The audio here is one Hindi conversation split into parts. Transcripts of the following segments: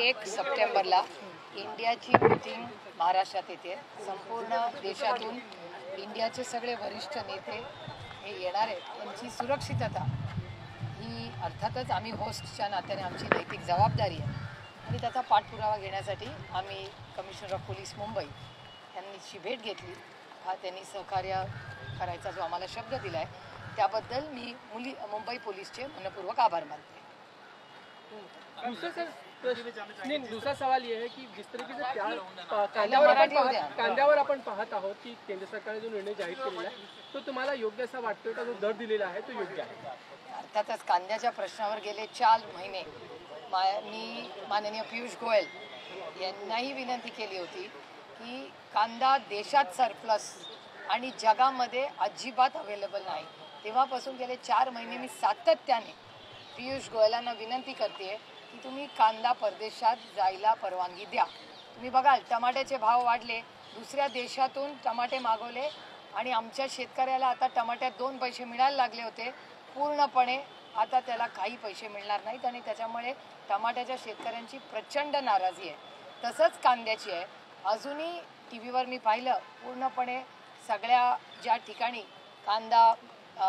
1 सप्टेंबरला इंडियाची मीटिंग महाराष्ट्रात येते. संपूर्ण देशातून इंडियाचे सगळे वरिष्ठ नेते हे येणार आहेत. त्यांची सुरक्षितता ही अर्थातच आम्ही होस्टच्या नात्याने आमची नैतिक जबाबदारी आहे आणि त्याचा पाठपुरावा घेण्यासाठी आम्ही कमिशनर ऑफ पोलीस मुंबई यांची भेट घेतली. हा त्यांनी सहकार्य करायचा जो आम्हाला शब्द दिला आहे त्याबद्दल मी मुंबई पोलीसचे मनपूर्वक आभार मानते. दूसरा सवाल ये है कि जिस तरीके से कांद्यावर आपण पाहत आहोत की केंद्र सरकारने जो निर्णय जाहीर केलेला आहे तो तुम्हाला योग्य असा वाटतोय का? जो दर दिलेला आहे तो योग्य आहे? अर्थातच कांद्याच्या प्रश्नावर गेले 4 महिने मी माननीय पियुष गोयल यांनाही विनंती केली होती की कांदा देशात सरप्लस आणि जगामध्ये अजिबात अवेलेबल नाही. तेव्हापासून गेले 4 महिने मी सातत्याने पियुष गोयलांना विनंती करते की तुम्ही कांदा परदेशात जायला परवानगी द्या. तुम्ही बघाल टमाट्याचे भाव वाढले, दुसऱ्या देशातून टमाटे मागवले आणि आमच्या शेतकऱ्याला आता टमाट्यात 2 पैसे मिळायला लागले होते. पूर्णपणे आता त्याला काही पैसे मिळणार नाहीत आणि त्याच्यामुळे टमाट्याच्या शेतकऱ्यांची प्रचंड नाराजी आहे. तसंच कांद्याची आहे. अजूनही टी व्हीवर मी पाहिलं पूर्णपणे सगळ्या ज्या ठिकाणी कांदा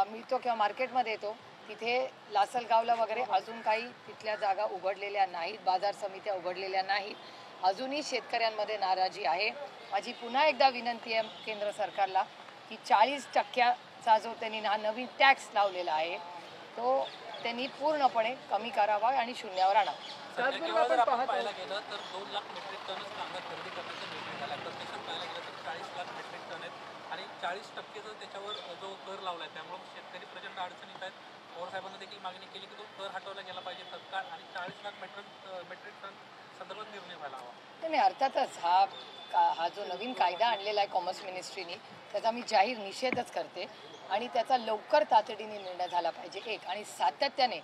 मिळतो किंवा मार्केटमध्ये येतो तिथे लासलगावला वगैरे अजून काही तिथल्या जागा उघडलेल्या नाहीत, बाजार समित्या उघडलेल्या नाहीत. अजूनही शेतकऱ्यांमध्ये नाराजी आहे. माझी पुन्हा एकदा विनंती आहे केंद्र सरकारला की 40% जो त्यांनी नवीन टॅक्स लावलेला आहे तो त्यांनी पूर्णपणे कमी करावा आणि शून्यावर आणावा. पाहायला गेलं तर 2 लाख मेट्रिक टनच कांदा खरेदी करण्याचा निर्णय झाला. प्रत्यक्षात पाहायला गेलं तर 40 लाख मेट्रिक टन आहेत आणि 40% त्याच्यावर जो कर लावला आहे त्यामुळे शेतकरी प्रचंड अडचणीत आहेत. पवार साहेबांना देखील मागणी केली की तो कर हटवला गेला पाहिजे तत्काळ आणि 40 लाख मेट्रिक टन संदर्भात निर्णय व्हायला हवा. नाही, अर्थातच हा जो नवीन कायदा आणलेला आहे कॉमर्स मिनिस्ट्रीने त्याचा मी जाहीर निषेधच करते आणि त्याचा लवकर तातडीने निर्णय झाला पाहिजे. एक आणि सातत्याने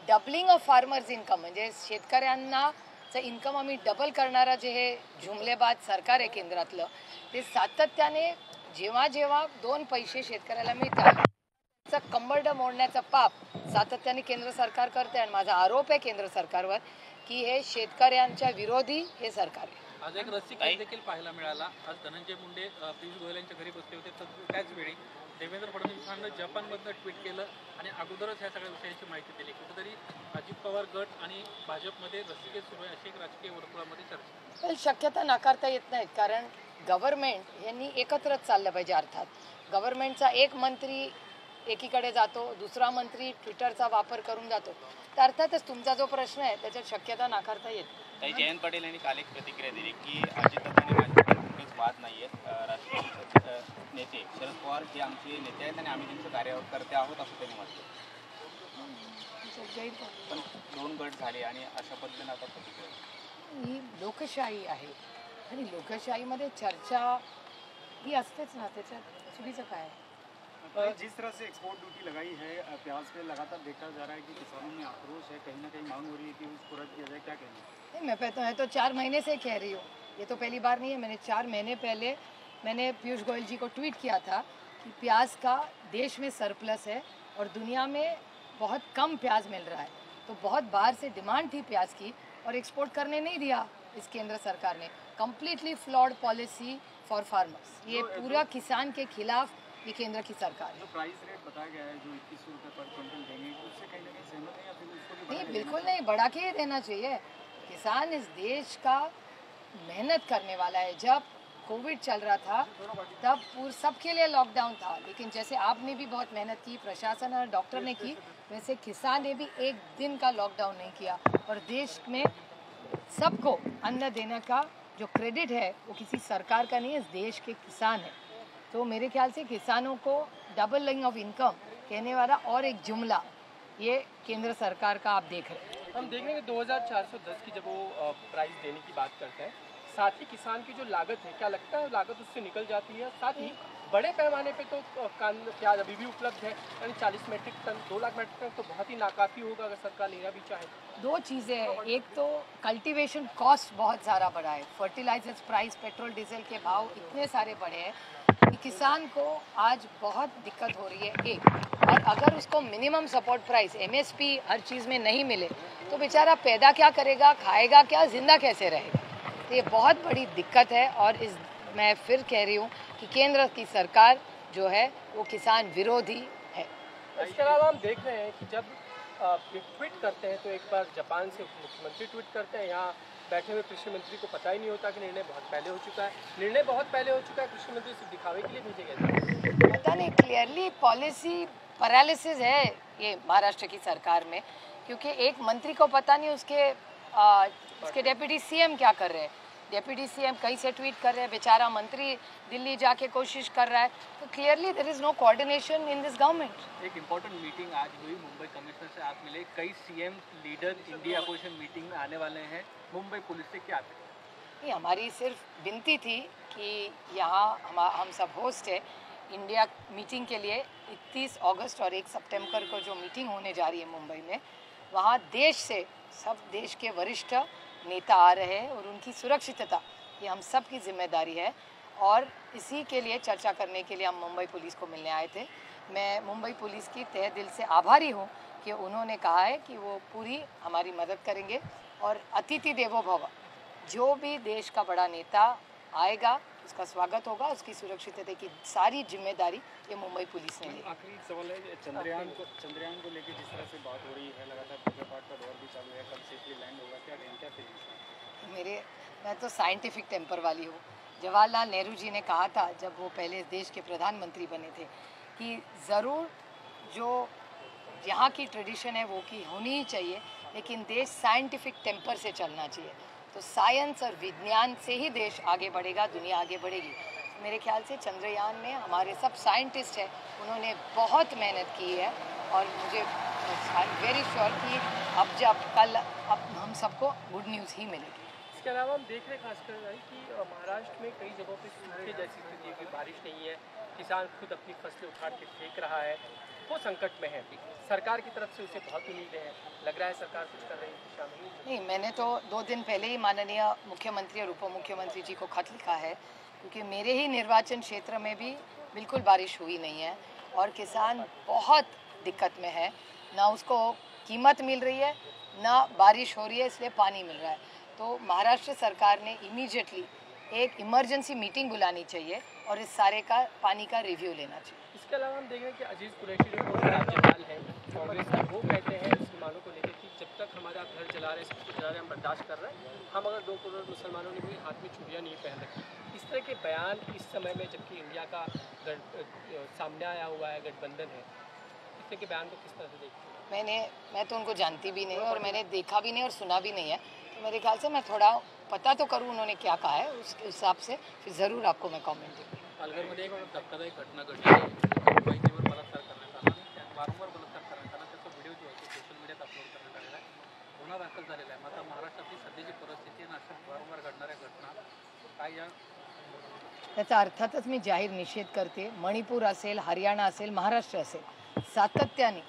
डबलिंग ऑफ फार्मर्स इन्कम म्हणजे शेतकऱ्यांनाचं इन्कम आम्ही डबल करणारा जे हे जुमलेबाज सरकार आहे केंद्रातलं ते सातत्याने जेव्हा 2 पैसे शेतकऱ्याला मिळतात त्याचं कंबरडं मोडण्याचं पाप सातत्याने केंद्र सरकार करते आणि माझा आरोप आहे केंद्र सरकारवर की हे शेतकऱ्यांच्या विरोधी हे सरकार आहे. आज एक रस्सीखेच देखील पाहायला मिळाला. आज धनंजय मुंडे पियुष गोयल यांच्या घरी बसले होते तर त्याच वेळी देवेंद्र फडणवीसांनी जपानमधनं ट्विट केलं आणि अगोदरच ह्या सगळ्या विषयाची माहिती दिली. कुठेतरी अजित पवार गट आणि भाजपमध्ये रस्सीखेच सुरू आहे अशी एक राजकीय वर्तुळामध्ये चर्चा. शक्यता नाकारता येत नाहीत कारण गव्हर्नमेंट यांनी एकत्रच चाललं पाहिजे. अर्थात गव्हर्नमेंटचा एक मंत्री एकीकडे जातो, दुसरा मंत्री ट्विटरचा वापर करून जातो. तर अर्थातच तुमचा जो प्रश्न आहे त्याच्यात शक्यता नाकारता येत. जयंत पाटील यांनी काल एक प्रतिक्रिया दिली की अजित आणि भाजपमध्ये कुठेच वाद नाही आहेत. राष्ट्रीय नेते शरद पवार हे आमचे नेते आहेत आणि आम्ही त्यांचं कार्यकर्ते आहोत असं त्यांनी म्हटलं. पण 2 गट झाले आणि अशा पद्धतीने आता प्रतिक्रिया. ही लोकशाही आहे आणि लोकशाहीमध्ये चर्चा ही असतेच ना, त्याच्यात चुकीचं काय. जिस तरह से एक्सपोर्ट ड्यूटी लगाई है प्याज पे लगातार देखा जा रहा है कि किसानों में आक्रोश है, कहीं ना कहीं मांग हो रही है कि उसको रद्द किया जाए, क्या कहना है? मैं तो 4 महीने से कह रही हूँ, ये तो पहली बार नहीं है. मैंने 4 महीने पहले मैंने पीयूष गोयल जी को ट्वीट किया था कि प्याज का देश में सरप्लस है और दुनिया में बहुत कम प्याज मिल रहा है. तो बहुत बाहर से डिमांड थी प्याज की और एक्सपोर्ट करने नहीं दिया इस केंद्र सरकार ने. Completely flawed policy for farmers. ये पूरा किसान के खिलाफ ये केंद्र की सरकार है. जो प्राइस रेट बताया गया है जो 2100 रुपये पर क्विंटल देंगे उससे कहीं ना कहीं सहमत है या फिर उसको नहीं, बिल्कुल नहीं, बढ़ा के ही देना चाहिए. किसान इस देश का मेहनत करने वाला है. जब कोविड चल रहा था तब सबके लिए लॉकडाउन था, लेकिन जैसे आपने भी बहुत मेहनत की, प्रशासन और डॉक्टर ने की, वैसे किसान ने भी एक दिन का लॉकडाउन नहीं किया और देश में सबको अन्न देने का जो क्रेडिट है वो किसी सरकार का नहीं है, इस देश के किसान है. तो मेरे ख्याल से किसानों को डबलिंग ऑफ इनकम कहने वाला और एक जुमला ये केंद्र सरकार का आप देख रहे हैं. हम देख रहे हैं कि 2410 की जब वो प्राइस देने की बात करते हैं साथ ही किसान की जो लागत है, क्या लगता है लागत उससे निकल जाती है? साथ ही बड़े पैमाने पे तो प्याज अभी भी उपलब्ध है, यानी 40 metric ton, 2 lakh metric ton तो बहुत ही नाकाफी होगा अगर सरकार लेना भी चाहे। दो चीज़ें हैं, एक तो कल्टीवेशन कॉस्ट बहुत सारा बढ़ा है, फर्टिलाइजर्स प्राइस, पेट्रोल डीजल के भाव इतने सारे बढ़े हैं कि किसान को आज बहुत दिक्कत हो रही है एक। और अगर उसको मिनिमम सपोर्ट प्राइस MSP हर चीज़ में नहीं मिले तो बेचारा पैदा क्या करेगा, खाएगा क्या, जिंदा कैसे रहेगा। तो ये बहुत बड़ी दिक्कत है। और इस मैं फिर कह रही हूँ कि केंद्र की सरकार जो है वो किसान विरोधी है। इसके अलावा हम देख रहे हैं कि जब ट्वीट करते हैं तो एक बार जापान से मुख्यमंत्री ट्वीट करते हैं, यहाँ बैठे हुए कृषि मंत्री को पता ही नहीं होता कि निर्णय बहुत पहले हो चुका है। निर्णय बहुत पहले हो चुका है, कृषि मंत्री सिर्फ दिखावे के लिए भेजे गए थे। पता नहीं, क्लियरली पॉलिसी पैरालिसिस है ये महाराष्ट्र की सरकार में, क्योंकि एक मंत्री को पता नहीं उसके डेप्यूटी CM क्या कर रहे हैं। डेप्यूटी CM कहीं से ट्वीट कर रहे हैं, बेचारा मंत्री दिल्ली जाके कोशिश कर रहा है। तो clearly there is no coordination in this government. एक इम्पोर्टेंट मीटिंग आज हुई, मुंबई कमिश्नर से आप मिले, कई CM leader India opposition meeting में आने वाले हैं, मुंबई पुलिस से क्या नहीं, हमारी सिर्फ विनती थी कि यहाँ हम सब होस्ट है इंडिया मीटिंग के लिए 31 अगस्त और 1 सितंबर को जो मीटिंग होने जा रही है मुंबई में, वहाँ देश से सब देश के वरिष्ठ नेता आ रहे हैं और उनकी सुरक्षितता ये हम सब की जिम्मेदारी है। और इसी के लिए चर्चा करने के लिए हम मुंबई पुलिस को मिलने आए थे। मैं मुंबई पुलिस की तहे दिल से आभारी हूँ कि उन्होंने कहा है कि वो पूरी हमारी मदद करेंगे। और अतिथि देवो भव, जो भी देश का बड़ा नेता आएगा उसका स्वागत होगा, उसकी सुरक्षितता की सारी जिम्मेदारी ये मुंबई पुलिस ने ली। आखिरी सवाल है, चंद्रयान को लेकर जिस तरह से बात हो रही है, लगातार पूजा पाठ का दौर भी चालू है, कल सेफली लैंड होगा, क्या कहेंगे, क्या फीलिंग्स? मैं तो साइंटिफिक टेम्पर वाली हूँ। जवाहरलाल नेहरू जी ने कहा था जब वो पहले देश के प्रधानमंत्री बने थे कि ज़रूर जो यहाँ की ट्रेडिशन है वो की होनी ही चाहिए, लेकिन देश साइंटिफिक टेम्पर से चलना चाहिए। तो साइंस और विज्ञान से ही देश आगे बढ़ेगा, दुनिया आगे बढ़ेगी। तो मेरे ख्याल से चंद्रयान में हमारे सब साइंटिस्ट हैं, उन्होंने बहुत मेहनत की है और मुझे वेरी श्योर कि अब हम सबको गुड न्यूज़ ही मिलेगी। इसके अलावा हम देख रहे हैं खासकर भाई कि महाराष्ट्र में कई जगहों पे सूखे जैसी स्थिति है, बारिश नहीं है, किसान खुद अपनी फसलें उखाड़ के फेंक रहा है, वो संकट में है। सरकार की तरफ से उसे बहुत उम्मीदें हैं, लग रहा है सरकार कुछ कर रही है दिशा में? नहीं, मैंने तो 2 दिन पहले ही माननीय मुख्यमंत्री और उप मुख्यमंत्री जी को खत लिखा है, क्योंकि मेरे ही निर्वाचन क्षेत्र में भी बिल्कुल बारिश हुई नहीं है और किसान बहुत दिक्कत में है, ना उसको कीमत मिल रही है ना बारिश हो रही है, इसलिए पानी मिल रहा है। तो महाराष्ट्र सरकार ने इमीडिएटली एक इमरजेंसी मीटिंग बुलानी चाहिए और इस सारे का पानी का रिव्यू लेना चाहिए। इसके अलावा हम देख रहे हैं कि अजीज कुरैशी जो पूर्व राज्यपाल हैं कांग्रेस के, वो कहते हैं मुसलमानों को लेकर कि जब तक हमारा घर जला रहे हैं, सब कुछ जला रहे हैं, हम बर्दाश्त कर रहे हैं, हम अगर 2 करोड़ मुसलमानों ने भी हाथ में छुरियाँ नहीं पहन रखी। इस तरह के बयान इस समय में, जबकि इंडिया का सामने आया हुआ है गठबंधन है, इस तरह के बयान को किस तरह से देखते हैं? मैं तो उनको जानती भी नहीं और मैंने देखा भी नहीं और सुना भी नहीं है, तो मेरे ख्याल से मैं थोड़ा पता तो करूँ उन्होंने क्या कहा है, उसके हिसाब से फिर ज़रूर आपको मैं कमेंट दूँगी। पालघरमध्ये एक धक्कादायक घटना घडली आहे, बहिणीवर बलात्कार करण्यात आला आणि वारंवार बलात्कार करण्यात आला, त्याचा व्हिडिओ जो आहे तो सोशल मीडियात अपलोड करण्यात आलेला आहे, गुन्हा दाखल झालेला आहे। मात्र महाराष्ट्रातली सध्याची परिस्थिती आणि अशा वारंवार घडणाऱ्या घटना काय या त्याचा अर्थातच मी जाहीर निषेध करते। मणिपूर असेल, हरियाणा असेल, महाराष्ट्र असेल, सातत्याने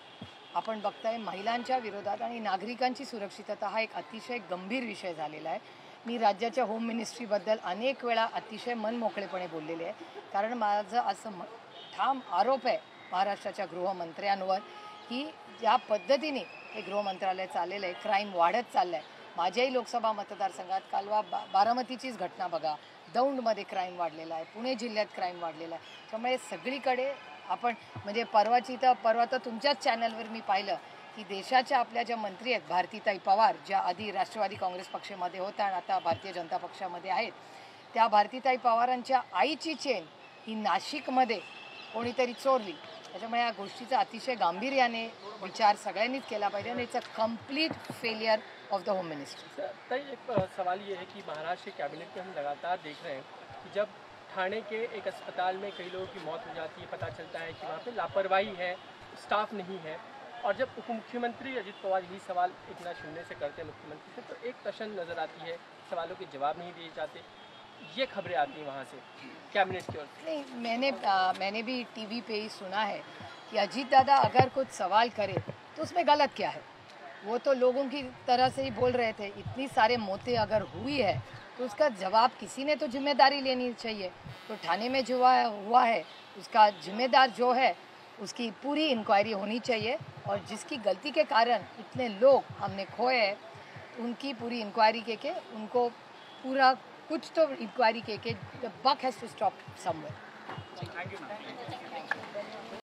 आपण बघताय महिलांच्या विरोधात आणि नागरिकांची सुरक्षितता हा एक अतिशय गंभीर विषय झालेला आहे। मी राज्याच्या होम मिनिस्ट्रीबद्दल अनेक वेळा अतिशय मनमोकळेपणे बोललेले आहे, कारण माझं असं ठाम आरोप आहे महाराष्ट्राच्या गृहमंत्र्यांवर की ज्या पद्धतीने हे गृहमंत्रालय चाललेलं आहे, क्राईम वाढत चाललं आहे। माझ्याही लोकसभा मतदारसंघात कालवा बारामतीचीच घटना बघा, दौंडमध्ये क्राईम वाढलेला आहे, पुणे जिल्ह्यात क्राईम वाढलेला आहे। त्यामुळे सगळीकडे आपण म्हणजे परवा तर तुमच्याच चॅनलवर मी पाहिलं की देशाच्या आपल्या ज्या मंत्री आहेत, भारतीताई पवार, ज्या आधी राष्ट्रवादी काँग्रेस पक्षामध्ये होत्या आणि आता भारतीय जनता पक्षामध्ये आहेत, त्या भारतीताई पवारांच्या आईची चेन ही नाशिकमध्ये कोणीतरी चोरली। त्याच्यामुळे या गोष्टीचा अतिशय गांभीर्याने विचार सगळ्यांनीच केला पाहिजे आणि it's a complete failure of the home ministry. तय एक सवाल ये है कि महाराष्ट्र कैबिनेट में हम लगातार देख रहे हैं कि जब ठाणे के एक अस्पताल में कई लोगों की मौत हो जाती है, पता चलता है कि वहाँ पे लापरवाही है, स्टाफ नहीं है, और जब उप मुख्यमंत्री अजित पवार यही सवाल एक ना सुनने से करते हैं मुख्यमंत्री से, तो एक टशन नज़र आती है सवालों के जवाब नहीं दिए जाते, ये खबरें आती हैं वहाँ से कैबिनेट की ओर से। नहीं, मैंने भी टीवी पे ही सुना है कि अजीत दादा अगर कुछ सवाल करे तो उसमें गलत क्या है। वो तो लोगों की तरह से ही बोल रहे थे, इतनी सारे मौतें अगर हुई है तो उसका जवाब किसी ने तो जिम्मेदारी लेनी चाहिए। तो थाने में जो हुआ है उसका जिम्मेदार जो है उसकी पूरी इंक्वायरी होनी चाहिए, और जिसकी गलती के कारण इतने लोग हमने खोए हैं उनकी पूरी इंक्वायरी के उनको पूरा कुछ तो इंक्वायरी के the buck has to stop somewhere. Thank you ma'am.